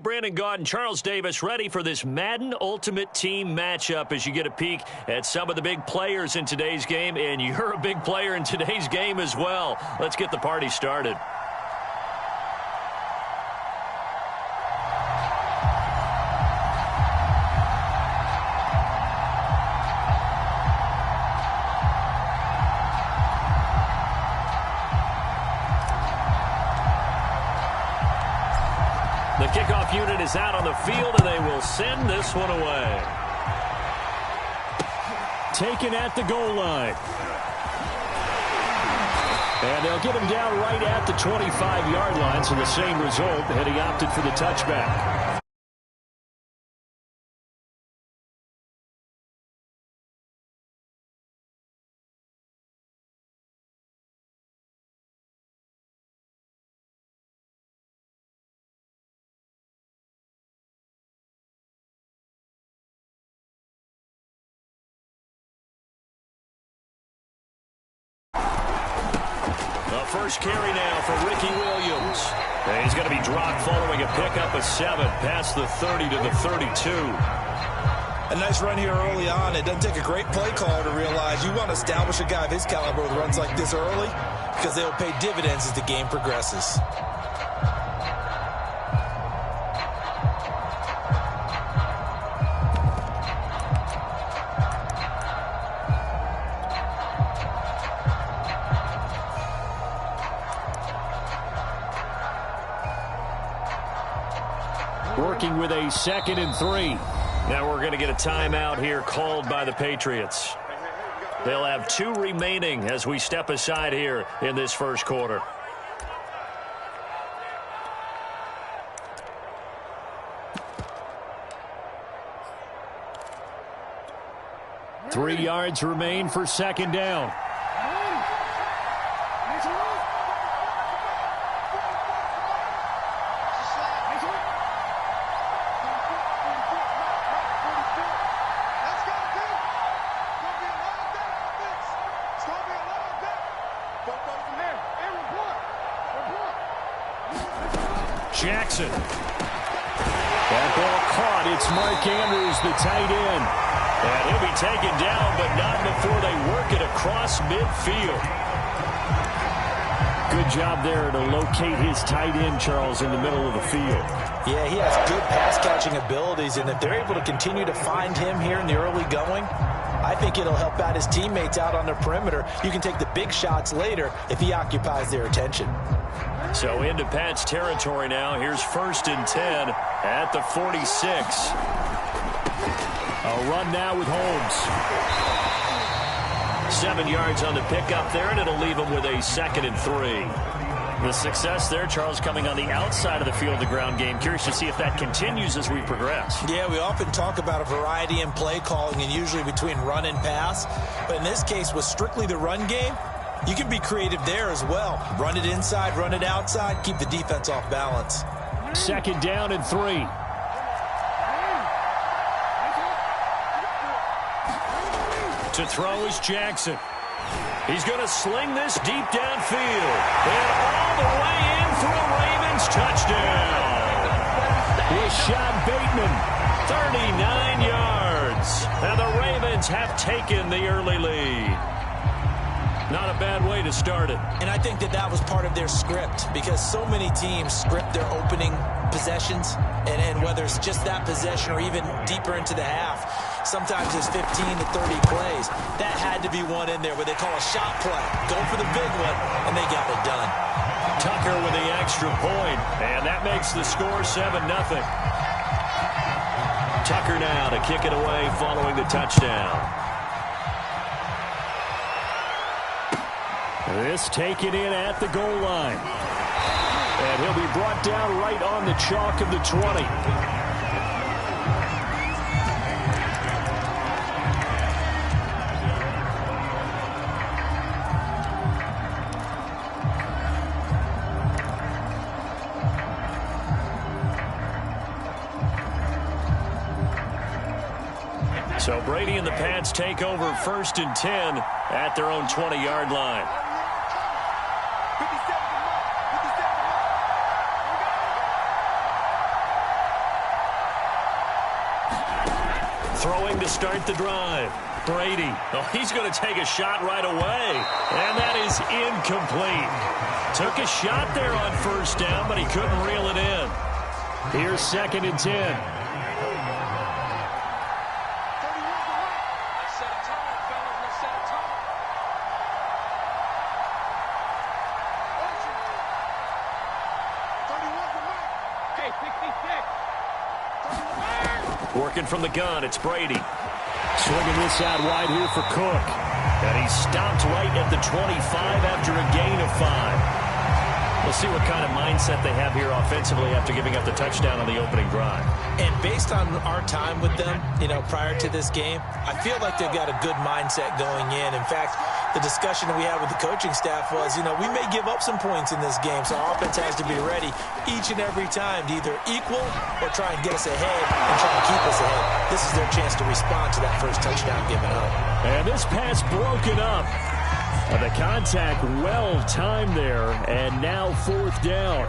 Brandon Gaud and Charles Davis ready for this Madden Ultimate Team matchup as you get a peek at some of the big players in today's game, and you're a big player in today's game as well. Let's get the party started. The kickoff unit is out on the field, and they will send this one away. Taken at the goal line. And they'll get him down right at the 25-yard line, so the same result, and he opted for the touchback. First carry now for Ricky Williams. And he's going to be dropped following a pickup of 7 past the 30 to the 32. A nice run here early on. It doesn't take a great play caller to realize you want to establish a guy of his caliber with runs like this early because they'll pay dividends as the game progresses. Working with a 2nd and 3. Now we're going to get a timeout here called by the Patriots. They'll have 2 remaining as we step aside here in this first quarter. Three yards remain for 2nd down. Jackson. That ball caught. It's Mark Andrews, the tight end. And he'll be taken down, but not before they work it across midfield. Good job there to locate his tight end, Charles, in the middle of the field. Yeah, he has good pass-catching abilities, and if they're able to continue to find him here in the early going, I think it'll help out his teammates out on the perimeter. You can take the big shots later if he occupies their attention. So into Pat's territory now. Here's 1st and 10 at the 46. A run now with Holmes. 7 yards on the pickup there, and it'll leave him with a 2nd and 3. The success there, Charles, coming on the outside of the field, the ground game. Curious to see if that continues as we progress. Yeah, we often talk about a variety in play calling and usually between run and pass. But in this case, with strictly the run game, you can be creative there as well. Run it inside, run it outside, keep the defense off balance. 2nd down and 3. To throw is Jackson. He's going to sling this deep downfield. And all the way in for a Ravens touchdown. Rashad Bateman. 39 yards. And the Ravens have taken the early lead. Not a bad way to start it. And I think that was part of their script because so many teams script their opening possessions. And whether it's just that possession or even deeper into the half, sometimes it's 15 to 30 plays. That had to be one in there where they call a shot play. Go for the big one, and they got it done. Tucker with the extra point, and that makes the score 7-0. Tucker now to kick it away following the touchdown. This taken in at the goal line. And he'll be brought down right on the chalk of the 20. So Brady and the Pats take over 1st and 10 at their own 20-yard line. to start the drive. Brady. Oh, he's going to take a shot right away. And that is incomplete. Took a shot there on first down, but he couldn't reel it in. Here's 2nd and 10. Working from the gun, it's Brady. Swinging this out wide here for Cook. And he stopped right at the 25 after a gain of 5. We'll see what kind of mindset they have here offensively after giving up the touchdown on the opening drive. And based on our time with them, prior to this game, I feel like they've got a good mindset going in. In fact, the discussion that we had with the coaching staff was, we may give up some points in this game, so our offense has to be ready each and every time to either equal or try and get us ahead and try and keep us ahead. This is their chance to respond to that first touchdown given up. And this pass broken up. The contact well-timed there, and now 4th down.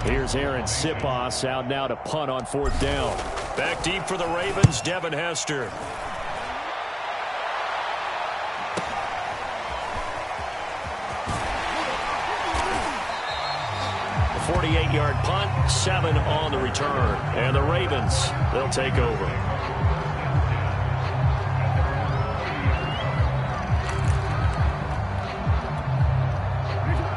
Here's Aaron Sipos out now to punt on 4th down. Back deep for the Ravens, Devin Hester. A 48-yard punt, 7 on the return. And the Ravens, they'll take over.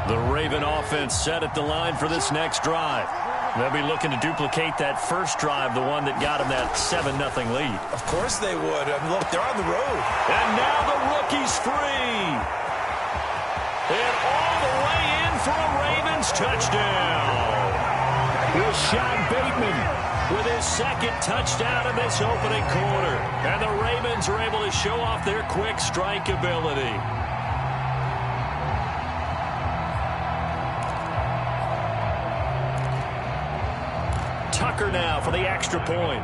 The Raven offense set at the line for this next drive. They'll be looking to duplicate that first drive, the one that got them that 7-0 lead. Of course they would. Look, they're on the road. And now the rookie's free. And all the way in for a Ravens touchdown. Rashad Bateman with his 2nd touchdown in this opening quarter. And the Ravens are able to show off their quick strike ability. Tucker now for the extra point.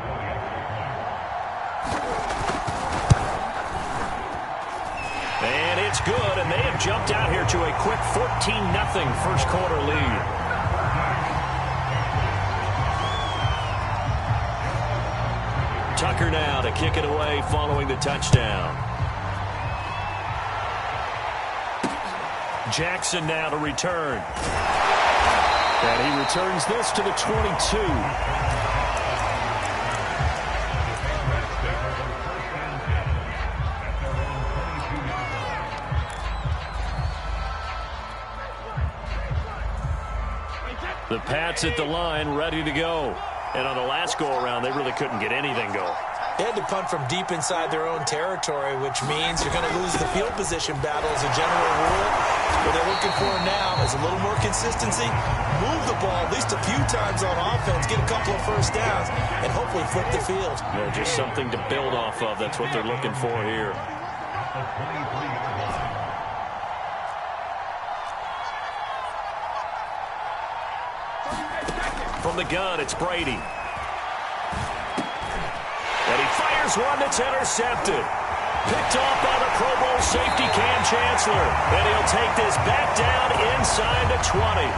And it's good, and they have jumped out here to a quick 14-0 first quarter lead. Tucker now to kick it away following the touchdown. Jackson now to return. And he returns this to the 22. The Pats at the line, ready to go. And on the last go-around, they really couldn't get anything going. They had to punt from deep inside their own territory, which means you're going to lose the field position battle as a general rule. What they're looking for now is a little more consistency, move the ball at least a few times on offense, get a couple of first downs, and hopefully flip the field. Yeah, just something to build off of. That's what they're looking for here. From the gun, it's Brady. And he fires one that's intercepted. Picked off by the Pro Bowl safety Cam Chancellor. And he'll take this back down inside the 20.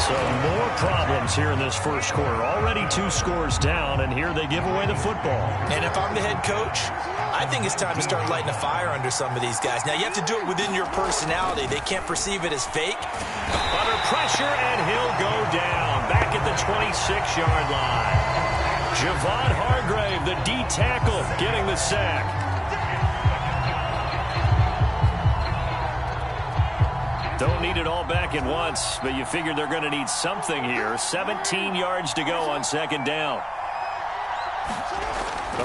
So more problems here in this first quarter. Already 2 scores down, and here they give away the football. And if I'm the head coach, I think it's time to start lighting a fire under some of these guys. Now, you have to do it within your personality. They can't perceive it as fake. Under pressure, and he'll go down. Back at the 26-yard line. Javon Hargrave, the D tackle, getting the sack. Don't need it all back at once, but you figure they're going to need something here. 17 yards to go on 2nd down.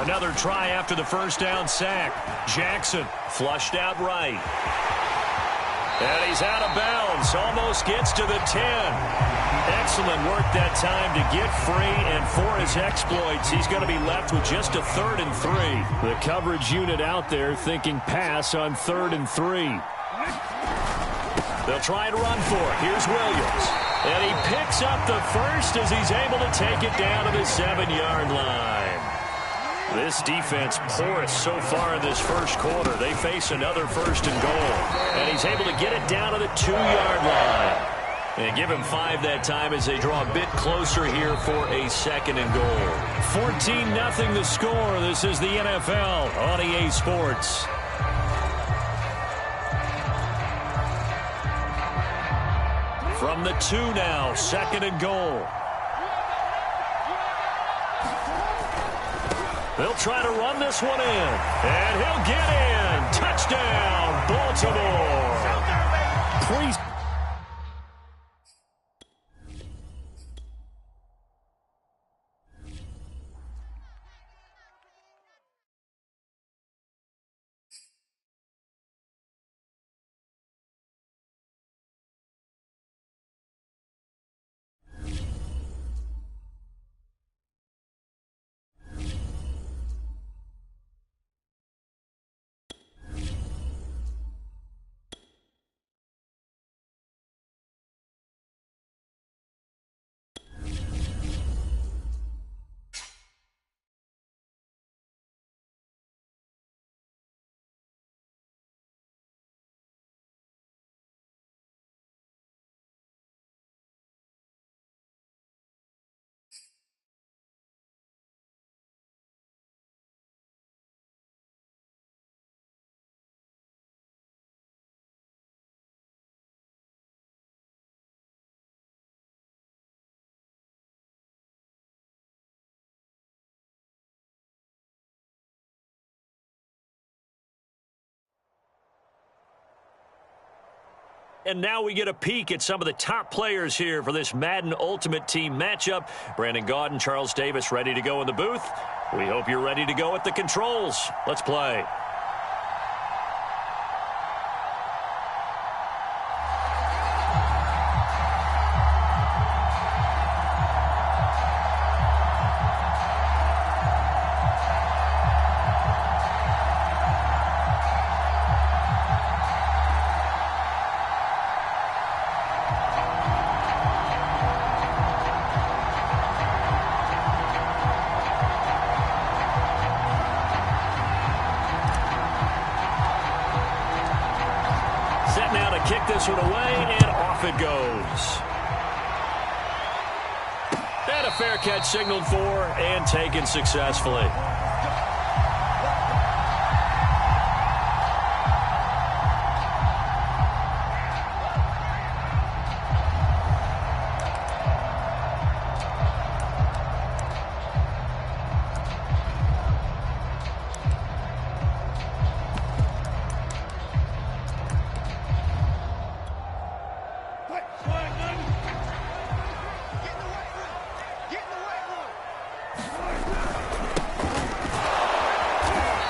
Another try after the first down sack. Jackson flushed out right. And he's out of bounds. Almost gets to the 10. Excellent work that time to get free, and for his exploits, he's going to be left with just a 3rd and 3. The coverage unit out there thinking pass on 3rd and 3. They'll try and run for it. Here's Williams. And he picks up the first as he's able to take it down to the 7-yard line. This defense porous so far in this first quarter. They face another 1st and goal. And he's able to get it down to the 2-yard line. And give him 5 that time as they draw a bit closer here for a 2nd and goal. 14-0 the score. This is the NFL on EA Sports. From the 2 now, 2nd and goal. They'll try to run this one in. And he'll get in. Touchdown, Baltimore. Please. And now we get a peek at some of the top players here for this Madden Ultimate Team matchup. Brandon Gaudin, Charles Davis ready to go in the booth. We hope you're ready to go at the controls. Let's play. Kick this one away, and off it goes. And a fair catch signaled for and taken successfully.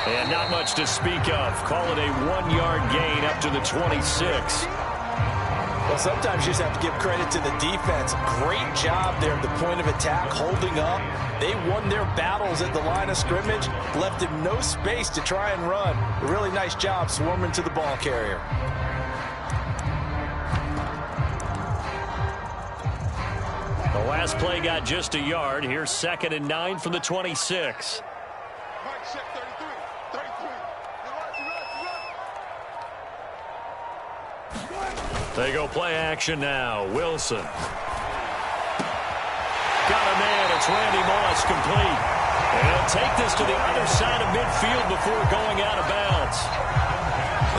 And not much to speak of. Call it a 1-yard gain up to the 26. Well, sometimes you just have to give credit to the defense. Great job there at the point of attack, holding up. They won their battles at the line of scrimmage, left him no space to try and run. A really nice job swarming to the ball carrier. The last play got just a yard. Here's 2nd and 9 from the 26. They go play action now. Wilson. Got a man. It's Randy Moss complete. And he'll take this to the other side of midfield before going out of bounds.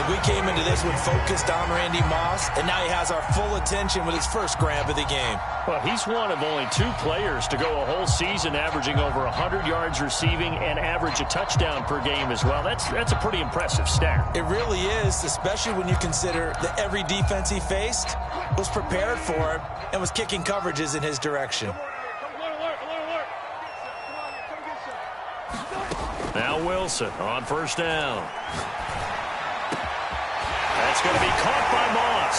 We came into this one focused on Randy Moss, and now he has our full attention with his first grab of the game. Well, he's one of only 2 players to go a whole season averaging over 100 yards receiving and average a touchdown per game as well. That's a pretty impressive stat. It really is, especially when you consider that every defense he faced was prepared for him and was kicking coverages in his direction. Now Wilson on first down. That's going to be caught by Moss.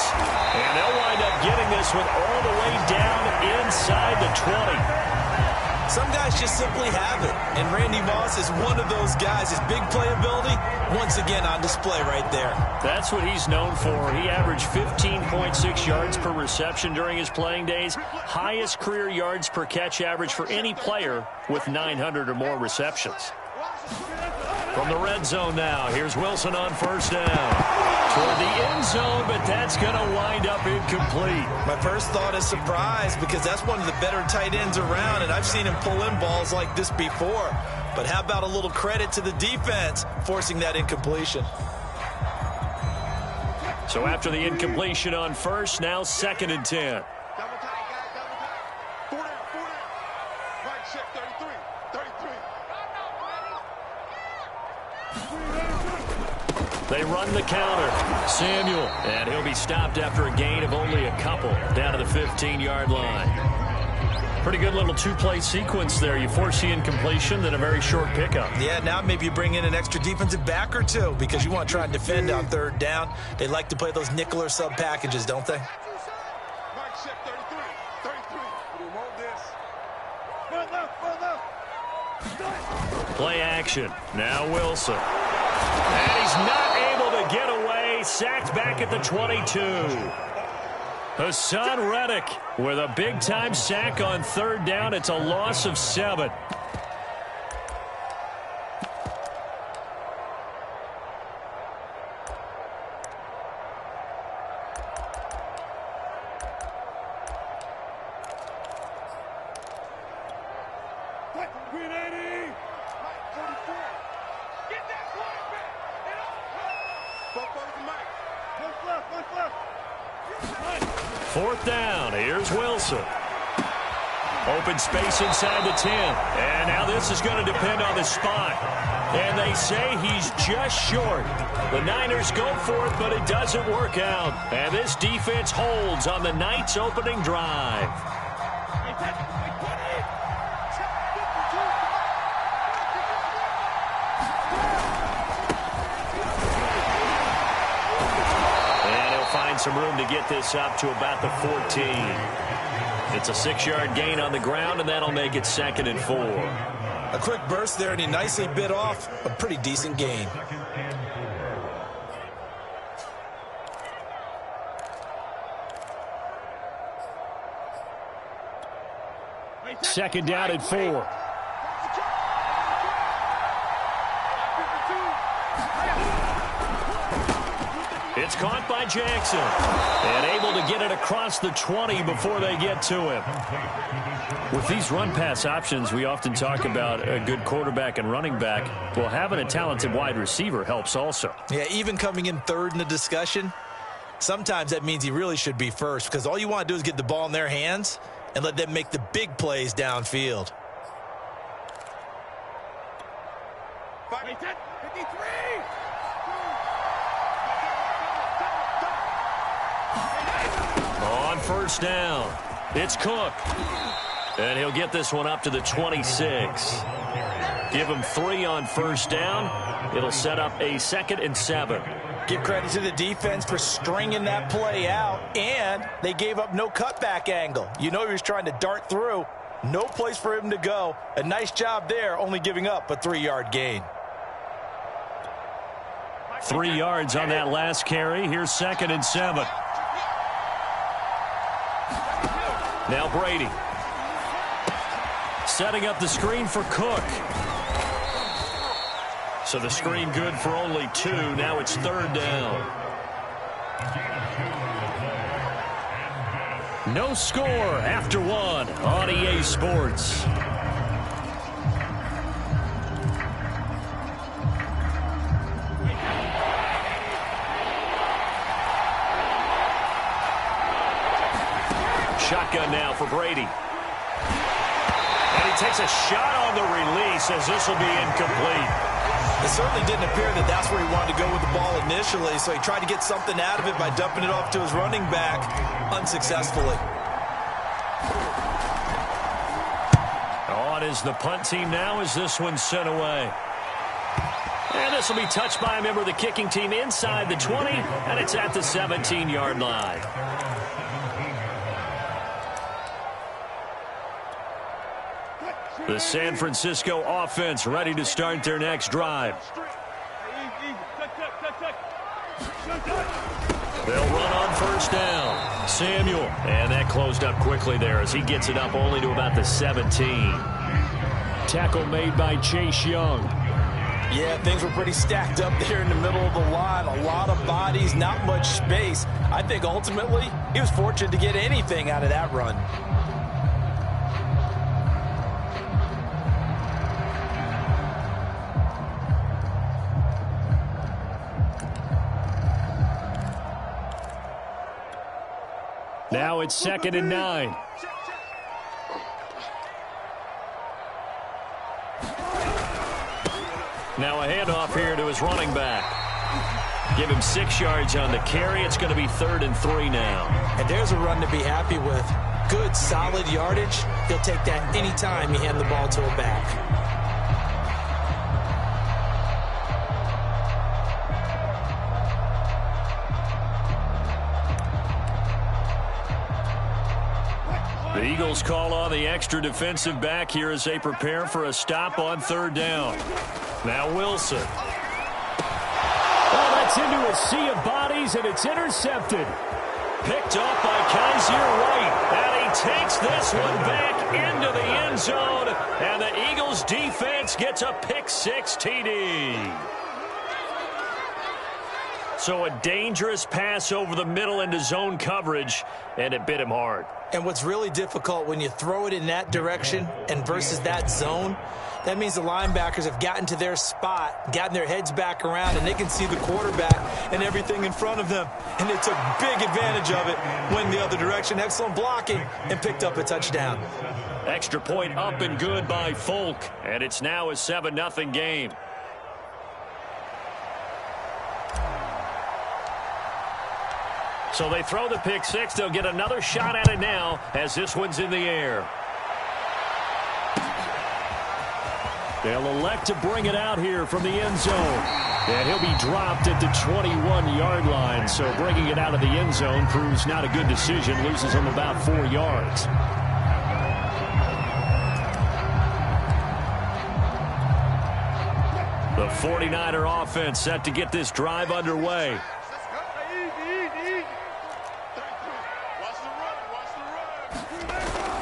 And they'll wind up getting this one all the way down inside the 20. Some guys just simply have it. And Randy Moss is one of those guys. His big playability, once again, on display right there. That's what he's known for. He averaged 15.6 yards per reception during his playing days. Highest career yards per catch average for any player with 900 or more receptions. From the red zone now, here's Wilson on first down. Toward the end zone, but that's going to wind up incomplete. My first thought is surprise because that's one of the better tight ends around, and I've seen him pull in balls like this before. But how about a little credit to the defense forcing that incompletion? So after the incompletion on first, now 2nd and 10. They run the counter. Samuel, and he'll be stopped after a gain of only a couple down to the 15-yard line. Pretty good little two-play sequence there. You force the incompletion, then a very short pickup. Yeah, now maybe you bring in an extra defensive back or two because you want to try and defend on 3rd down. They like to play those nickel or sub packages, don't they? Play action. Now Wilson. And he's not able to get away. Sacked back at the 22. Hassan Reddick with a big-time sack on 3rd down. It's a loss of 7. Fourth down. Here's Wilson. Open space inside the 10. And now this is going to depend on the spot. And they say he's just short. The Niners go for it, but it doesn't work out. And this defense holds on the night's opening drive. Some room to get this up to about the 14. It's a 6-yard gain on the ground, and that'll make it 2nd and 4. A quick burst there, and he nicely bit off a pretty decent gain. Second down and 4. It's caught by Jackson. And able to get it across the 20 before they get to him. With these run-pass options, we often talk about a good quarterback and running back. Well, having a talented wide receiver helps also. Yeah, even coming in 3rd in the discussion, sometimes that means he really should be first because all you want to do is get the ball in their hands and let them make the big plays downfield. 53! On first down, it's Cook. And he'll get this one up to the 26. Give him 3 on first down. It'll set up a 2nd and 7. Give credit to the defense for stringing that play out, and they gave up no cutback angle. You know he was trying to dart through. No place for him to go. A nice job there, only giving up a 3-yard gain. 3 yards on that last carry. Here's 2nd and 7. Now Brady. Setting up the screen for Cook. So the screen good for only 2. Now it's 3rd down. No score after 1 on EA Sports. Shotgun now for Brady. And he takes a shot on the release as this will be incomplete. It certainly didn't appear that that's where he wanted to go with the ball initially, so he tried to get something out of it by dumping it off to his running back unsuccessfully. On is the punt team now as this one's sent away. And this will be touched by a member of the kicking team inside the 20, and it's at the 17-yard line. The San Francisco offense ready to start their next drive. They'll run on first down. Samuel. And that closed up quickly there as he gets it up only to about the 17. Tackle made by Chase Young. Yeah, things were pretty stacked up there in the middle of the line. A lot of bodies, not much space. I think ultimately he was fortunate to get anything out of that run. Now it's 2nd and 9. Now a handoff here to his running back. Give him 6 yards on the carry. It's going to be 3rd and 3 now. And there's a run to be happy with. Good, solid yardage. He'll take that anytime you hand the ball to a back. The Eagles call on the extra defensive back here as they prepare for a stop on 3rd down. Now Wilson. Oh, that's into a sea of bodies, and it's intercepted. Picked up by Kaiser White. And he takes this one back into the end zone. And the Eagles defense gets a pick-6 TD. So a dangerous pass over the middle into zone coverage, and it bit him hard. And what's really difficult when you throw it in that direction and versus that zone, that means the linebackers have gotten to their spot, gotten their heads back around, and they can see the quarterback and everything in front of them. And they took big advantage of it, went the other direction, excellent blocking, and picked up a touchdown. Extra point up and good by Folk, and it's now a 7-0 game. So they throw the pick-6. They'll get another shot at it now as this one's in the air. They'll elect to bring it out here from the end zone. And he'll be dropped at the 21-yard line. So bringing it out of the end zone proves not a good decision. Loses him about 4 yards. The 49er offense set to get this drive underway.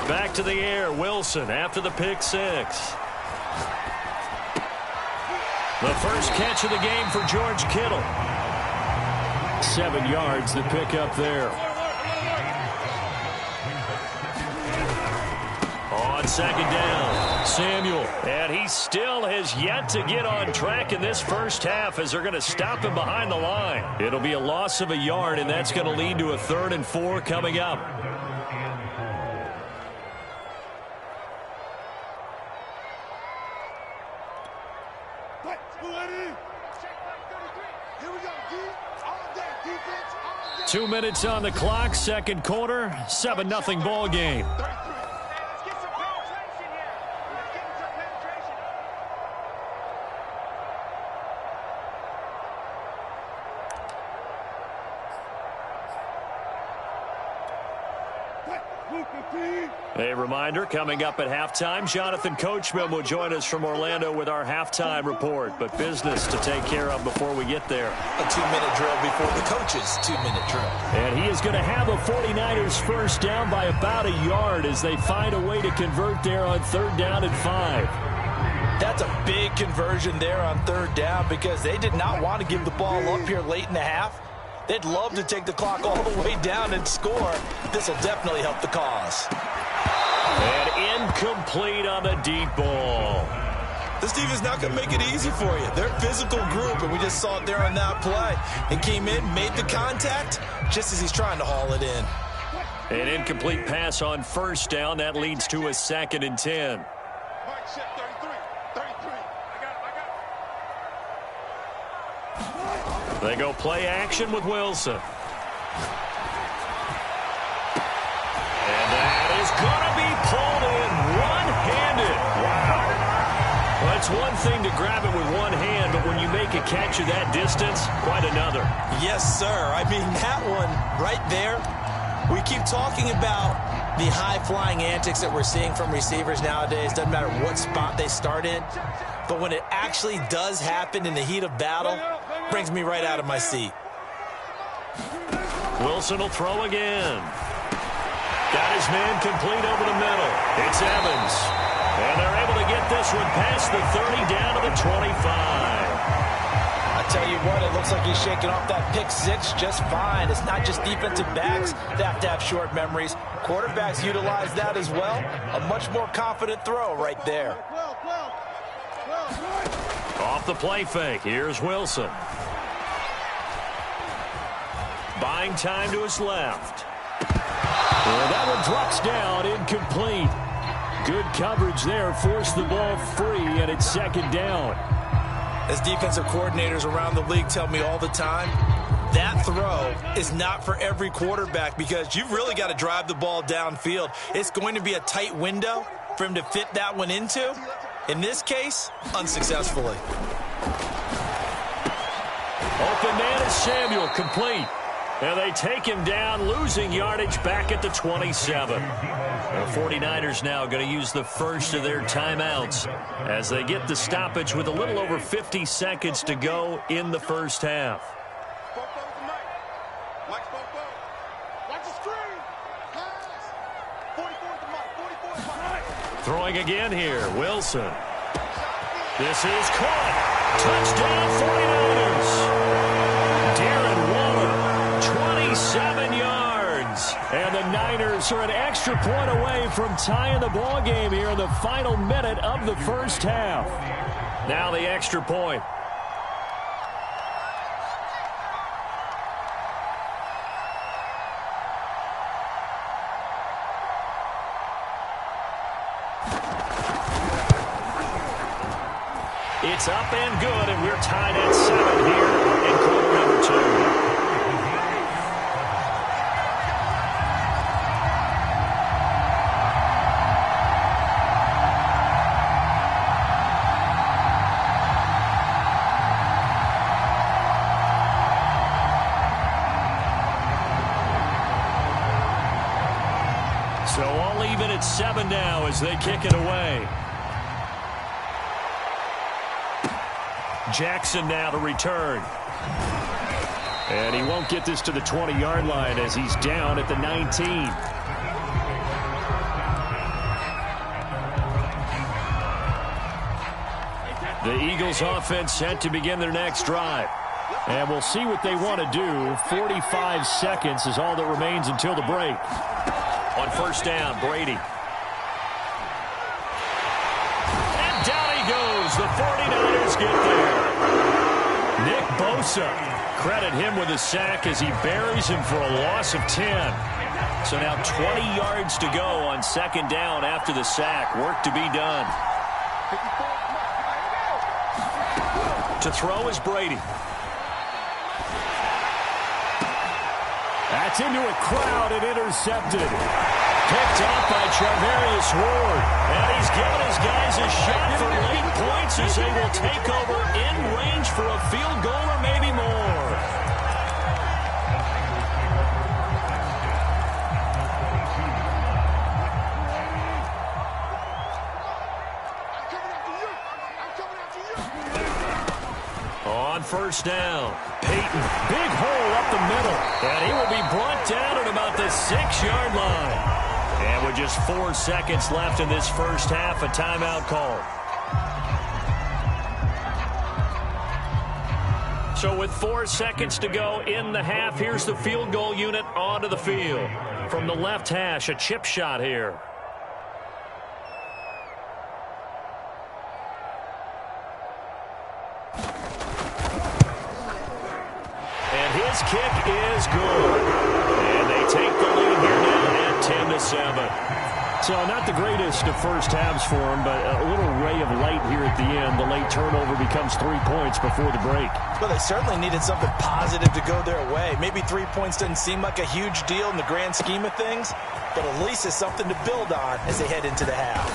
Back to the air, Wilson after the pick-6. The first catch of the game for George Kittle. 7 yards, the pick up there. On 2nd down, Samuel. And he still has yet to get on track in this first half as they're going to stop him behind the line. It'll be a loss of a yard, and that's going to lead to a 3rd and 4 coming up. Defense. 2 minutes on the clock, 2nd quarter, 7-0 ball game. A reminder, coming up at halftime, Jonathan Coachman will join us from Orlando with our halftime report. But business to take care of before we get there. A 2-minute drill before the coach's 2-minute drill. And he is going to have a 49ers first down by about a yard as they find a way to convert there on 3rd down and 5. That's a big conversion there on 3rd down because they did not want to give the ball up here late in the half. They'd love to take the clock all the way down and score. This will definitely help the cause. And incomplete on the deep ball. This defense is not going to make it easy for you. They're a physical group, and we just saw it there on that play. It came in, made the contact, just as he's trying to haul it in. An incomplete pass on 1st down. That leads to a 2nd and 10. Mike set 33. I got it. They go play action with Wilson. And that is going to be pulled in one-handed. Wow. Well, it's one thing to grab it with one hand, but when you make a catch of that distance, quite another. Yes, sir. I mean, that one right there, we keep talking about the high-flying antics that we're seeing from receivers nowadays. Doesn't matter what spot they start in. But when it actually does happen in the heat of battle, brings me right out of my seat. Wilson will throw again. Got his man complete over the middle. It's Evans. And they're able to get this one past the 30 down to the 25. Tell you what, it looks like he's shaking off that pick six just fine. It's not just defensive backs that have to have short memories. Quarterbacks utilize that as well. A much more confident throw right there. Off the play fake. Here's Wilson. Buying time to his left. And that one drops down, incomplete. Good coverage there, forced the ball free, and it's second down. As defensive coordinators around the league tell me all the time, that throw is not for every quarterback because you've really got to drive the ball downfield. It's going to be a tight window for him to fit that one into. In this case, unsuccessfully. Open man is Samuel, complete. And they take him down, losing yardage back at the 27. The 49ers now going to use the first of their timeouts as they get the stoppage with a little over 50 seconds to go in the first half. Throwing again here, Wilson. This is caught. Touchdown 49ers. Darren Waller, 27 yards. And the Niners are an extra point away from tying the ball game here in the final minute of the first half. Now the extra point. It's up and good, and we're tied at 7 here in quarter number 2. So all even at 7 now as they kick it away. Jackson now to return. And he won't get this to the 20-yard line as he's down at the 19. The Eagles offense set to begin their next drive. And we'll see what they want to do. 45 seconds is all that remains until the break. On first down, Brady. And down he goes. The 49ers get there. Nick Bosa, credit him with a sack as he buries him for a loss of 10. So now 20 yards to go on second down after the sack. Work to be done. To throw is Brady. That's into a crowd and intercepted. Picked off by Charvarius Ward. And he's given his guys a shot for late points as they will take over in range for a field goal or maybe more. On first down, Peyton, big hole up the middle, and he will be brought down at about the 6-yard line. And with just 4 seconds left in this first half, a timeout call. So with 4 seconds to go in the half, here's the field goal unit onto the field. From the left hash, a chip shot here. His kick is good. And they take the lead here now at 10-7. So not the greatest of first halves for him, but a little ray of light here at the end. The late turnover becomes 3 points before the break. Well, they certainly needed something positive to go their way. Maybe 3 points doesn't seem like a huge deal in the grand scheme of things, but at least it's something to build on as they head into the half.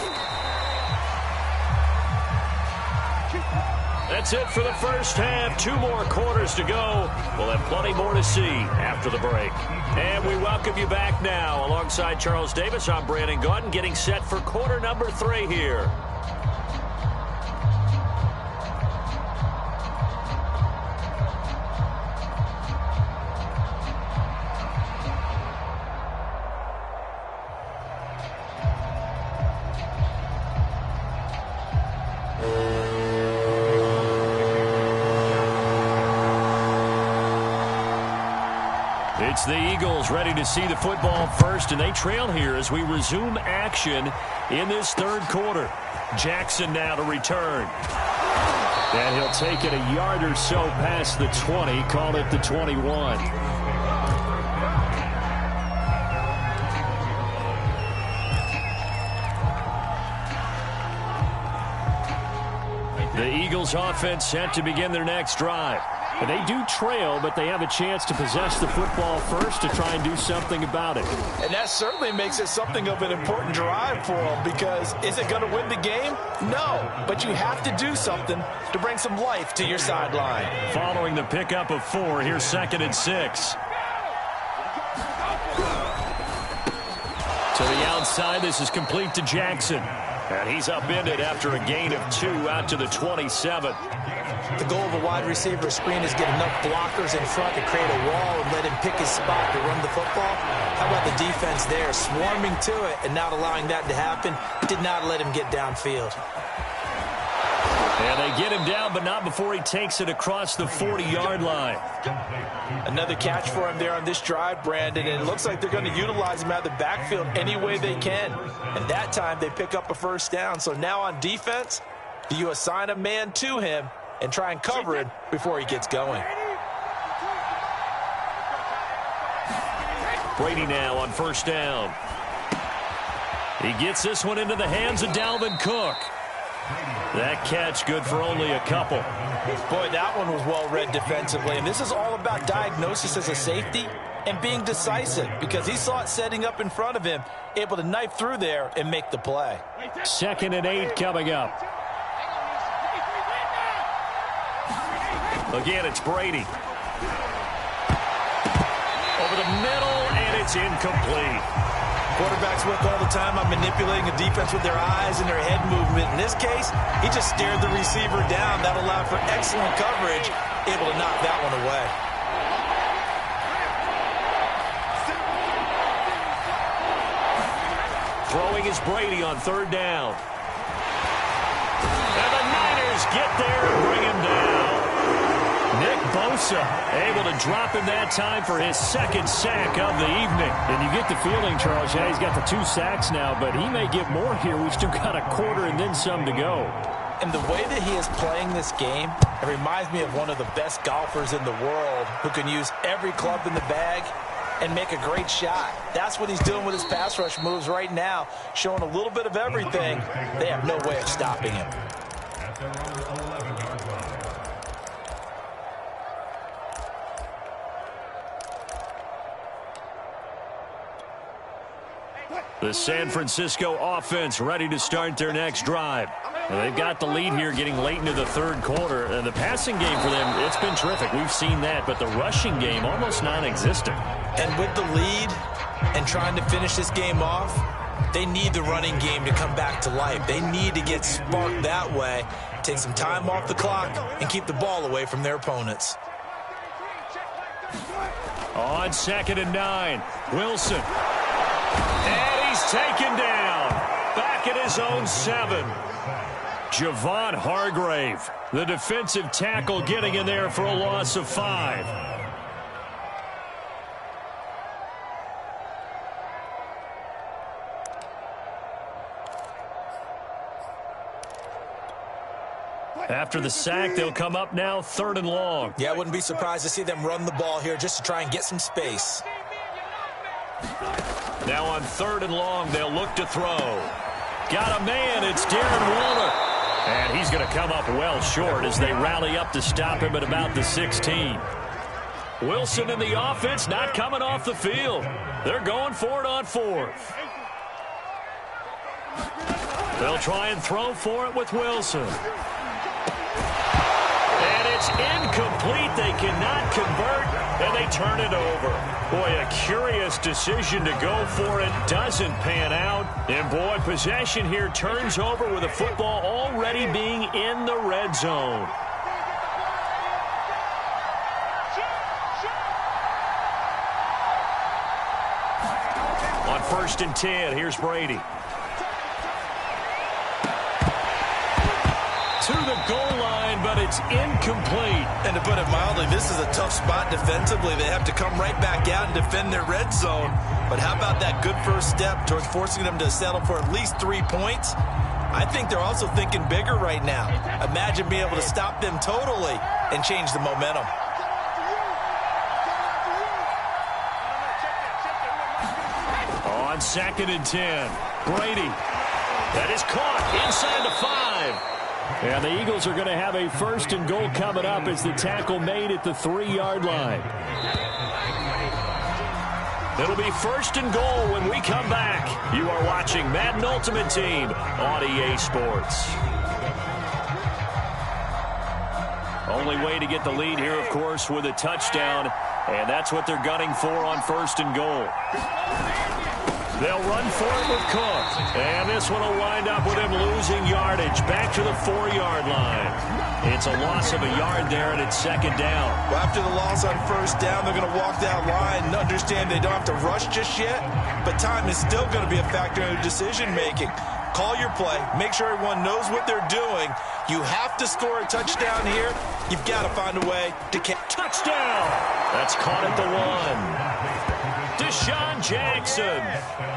That's it for the first half. 2 more quarters to go. We'll have plenty more to see after the break. And we welcome you back now. Alongside Charles Davis, I'm Brandon Gaudin, getting set for quarter number 3 here. It's the Eagles ready to see the football first, and they trail here as we resume action in this third quarter. Jackson now to return. And he'll take it a yard or so past the 20, call it the 21. The Eagles offense set to begin their next drive. And they do trail, but they have a chance to possess the football first to try and do something about it. And that certainly makes it something of an important drive for them, because is it going to win the game? No, but you have to do something to bring some life to your sideline. Following the pickup of 4, here's 2nd and 6. To the outside, this is complete to Jackson. And he's upended after a gain of 2 out to the 27. The goal of a wide receiver screen is get enough blockers in front to create a wall and let him pick his spot to run the football. How about the defense there, swarming to it and not allowing that to happen? Did not let him get downfield. And they get him down, but not before he takes it across the 40-yard line. Another catch for him there on this drive, Brandon, and it looks like they're going to utilize him out of the backfield any way they can. And that time they pick up a first down. So now on defense, do you assign a man to him and try and cover it before he gets going? Brady now on first down. He gets this one into the hands of Dalvin Cook. That catch good for only a couple. Boy, that one was well read defensively. And this is all about diagnosis as a safety and being decisive, because he saw it setting up in front of him, able to knife through there and make the play. 2nd and 8 coming up. Again, it's Brady. Over the middle, and it's incomplete. Quarterbacks work all the time on manipulating a defense with their eyes and their head movement. In this case, he just stared the receiver down. That allowed for excellent coverage, able to knock that one away. Throwing is Brady on 3rd down. And the Niners get there and bring him down. Nick Bosa able to drop him that time for his 2nd sack of the evening. And you get the feeling, Charles, yeah, he's got the 2 sacks now, but he may get more here. We've still got a quarter and then some to go. And the way that he is playing this game, it reminds me of one of the best golfers in the world who can use every club in the bag and make a great shot. That's what he's doing with his pass rush moves right now, showing a little bit of everything. They have no way of stopping him. The San Francisco offense ready to start their next drive. Well, they've got the lead here getting late into the 3rd quarter. And the passing game for them, it's been terrific. We've seen that, but the rushing game almost non-existent. And with the lead and trying to finish this game off, they need the running game to come back to life. They need to get sparked that way, take some time off the clock, and keep the ball away from their opponents. On 2nd and 9, Wilson. And he's taken down. Back at his own 7. Javon Hargrave, the defensive tackle, getting in there for a loss of 5. After the sack, they'll come up now 3rd and long. Yeah, I wouldn't be surprised to see them run the ball here just to try and get some space. Now on 3rd and long, they'll look to throw. Got a man, it's Darren Waller. And he's going to come up well short as they rally up to stop him at about the 16. Wilson and the offense not coming off the field. They're going for it on 4th. They'll try and throw for it with Wilson. And it's incomplete. They cannot convert, and they turn it over. Boy, a curious decision to go for it. Doesn't pan out. And, boy, possession here turns over with the football already being in the red zone. On 1st and 10, here's Brady. to the goal line, but it's incomplete. And to put it mildly, this is a tough spot defensively. They have to come right back out and defend their red zone. But how about that good first step towards forcing them to settle for at least 3 points? I think they're also thinking bigger right now. Imagine being able to stop them totally and change the momentum. On 2nd and 10, Brady. That is caught inside the 5. And the Eagles are going to have a 1st and goal coming up as the tackle made at the 3-yard line. It'll be 1st and goal when we come back. You are watching Madden Ultimate Team on EA Sports. Only way to get the lead here, of course, with a touchdown. And that's what they're gunning for on 1st and goal. They'll run for it with Cook. And this one will wind up with him losing yardage. Back to the 4-yard line. It's a loss of a yard there, and it's 2nd down. Well, after the loss on 1st down, they're going to walk that line and understand they don't have to rush just yet. But time is still going to be a factor in their decision-making. Call your play. Make sure everyone knows what they're doing. You have to score a touchdown here. You've got to find a way to catch. Touchdown! That's caught at the 1. Deshaun Jackson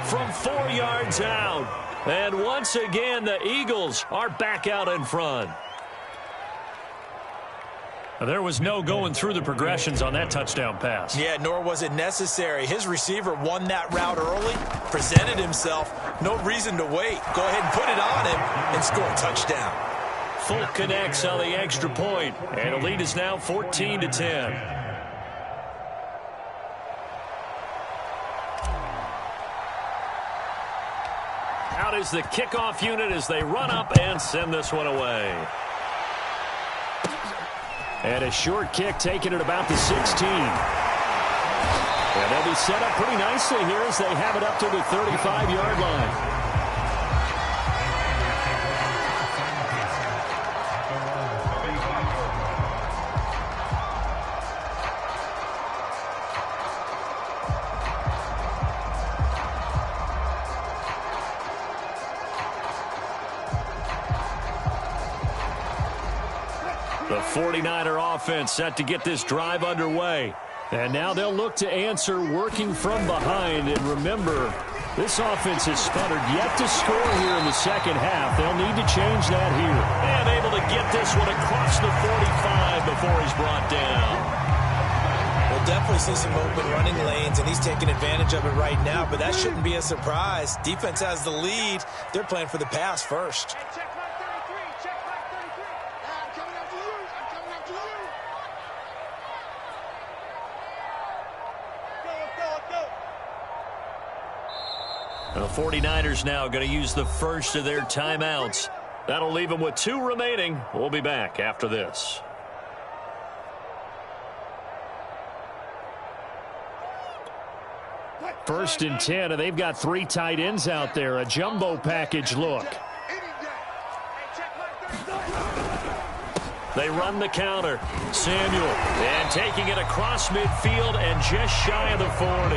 from 4 yards out. And once again, the Eagles are back out in front. There was no going through the progressions on that touchdown pass. Yeah, nor was it necessary. His receiver won that route early, presented himself. No reason to wait. Go ahead and put it on him and score a touchdown. Full connects on the extra point, and the lead is now 14-10. Out is the kickoff unit as they run up and send this one away. And a short kick taken at about the 16. And they'll be set up pretty nicely here as they have it up to the 35-yard line. The 49er offense set to get this drive underway. And now they'll look to answer working from behind. And remember, this offense has sputtered yet to score here in the second half. They'll need to change that here. And able to get this one across the 45 before he's brought down. We'll definitely see some open running lanes, and he's taking advantage of it right now. But that shouldn't be a surprise. Defense has the lead. They're playing for the pass first. The 49ers now going to use the first of their timeouts. That'll leave them with 2 remaining. We'll be back after this. First and 10, and they've got 3 tight ends out there. A jumbo package look. They run the counter. Samuel, and taking it across midfield and just shy of the 40.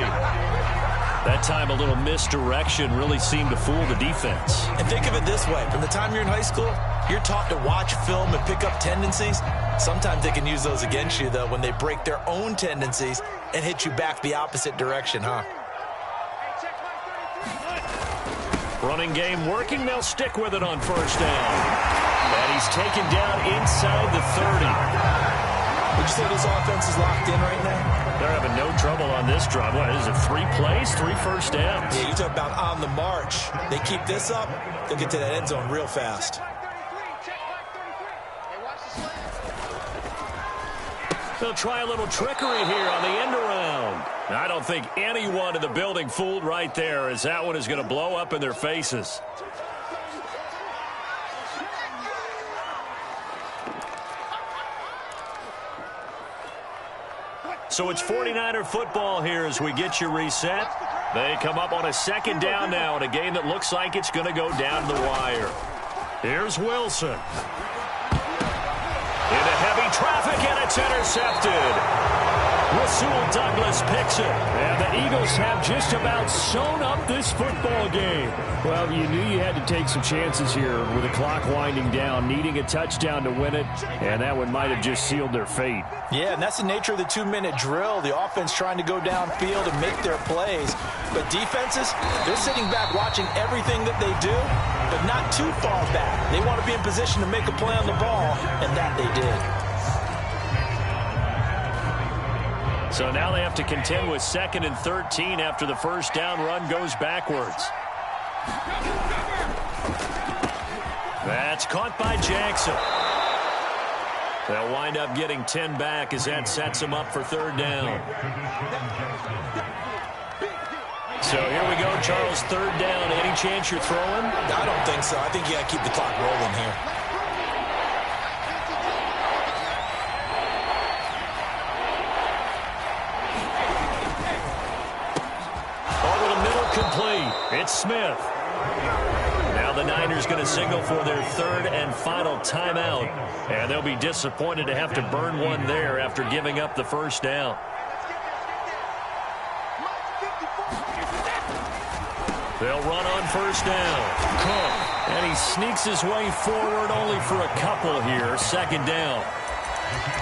That time a little misdirection really seemed to fool the defense. And think of it this way. From the time you're in high school, you're taught to watch film and pick up tendencies. Sometimes they can use those against you, though, when they break their own tendencies and hit you back the opposite direction, huh? Running game working. They'll stick with it on 1st down. And he's taken down inside the 30. Would you say this offense is locked in right now? They're having no trouble on this drive. What is it, 3 plays, 3 first downs? Yeah, you talk about on the march. They keep this up, they'll get to that end zone real fast. They'll try a little trickery here on the end around. I don't think anyone in the building fooled right there, as that one is going to blow up in their faces. So it's 49er football here as we get you reset. They come up on a 2nd down now in a game that looks like it's going to go down the wire. Here's Wilson. Into heavy traffic, and it's intercepted. With Rasul Douglas picks it. And the Eagles have just about sewn up this football game. Well, you knew you had to take some chances here with the clock winding down, needing a touchdown to win it, and that one might have just sealed their fate. Yeah, and that's the nature of the 2-minute drill. The offense trying to go downfield and make their plays. But defenses, they're sitting back watching everything that they do, but not too far back. They want to be in position to make a play on the ball, and that they did. So now they have to contend with 2nd and 13 after the first down run goes backwards. That's caught by Jackson. They'll wind up getting 10 back as that sets them up for 3rd down. So here we go, Charles, 3rd down. Any chance you're throwing? I don't think so. I think you got to keep the clock rolling here. Complete. It's Smith. Now the Niners going to signal for their 3rd and final timeout. And they'll be disappointed to have to burn one there after giving up the first down. They'll run on first down. Cook. And he sneaks his way forward only for a couple here. 2nd down.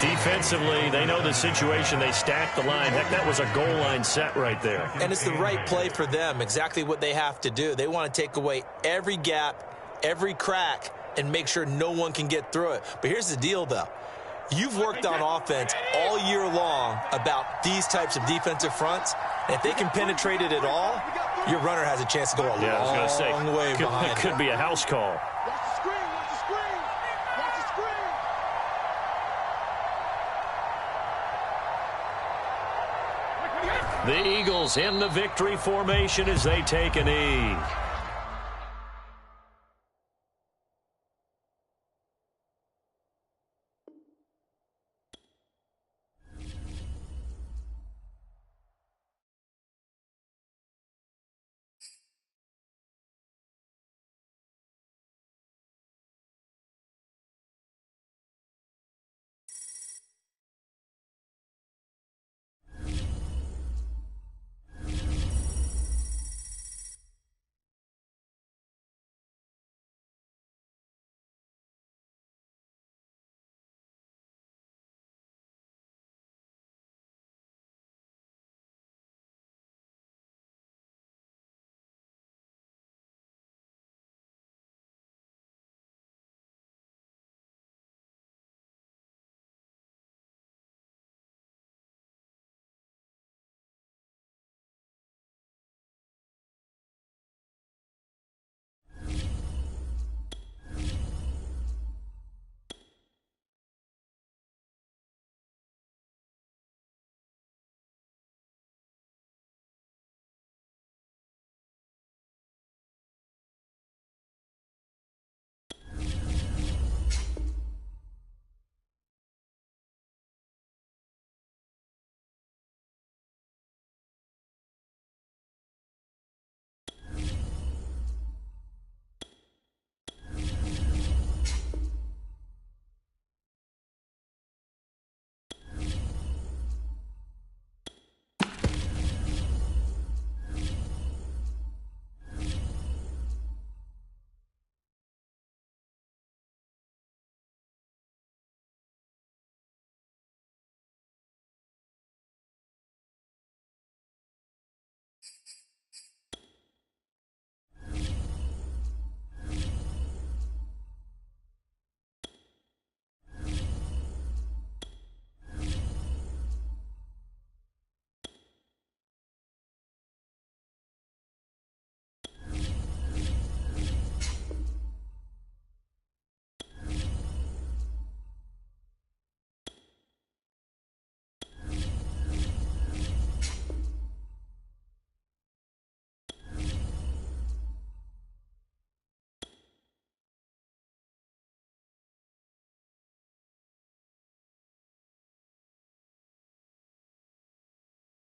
Defensively, they know the situation. They stack the line. Heck, that was a goal line set right there. And it's the right play for them, exactly what they have to do. They want to take away every gap, every crack, and make sure no one can get through it. But here's the deal, though. You've worked on offense all year long about these types of defensive fronts. And if they can penetrate it at all, your runner has a chance to go a long way behind. It could be a house call. The Eagles in the victory formation as they take a knee.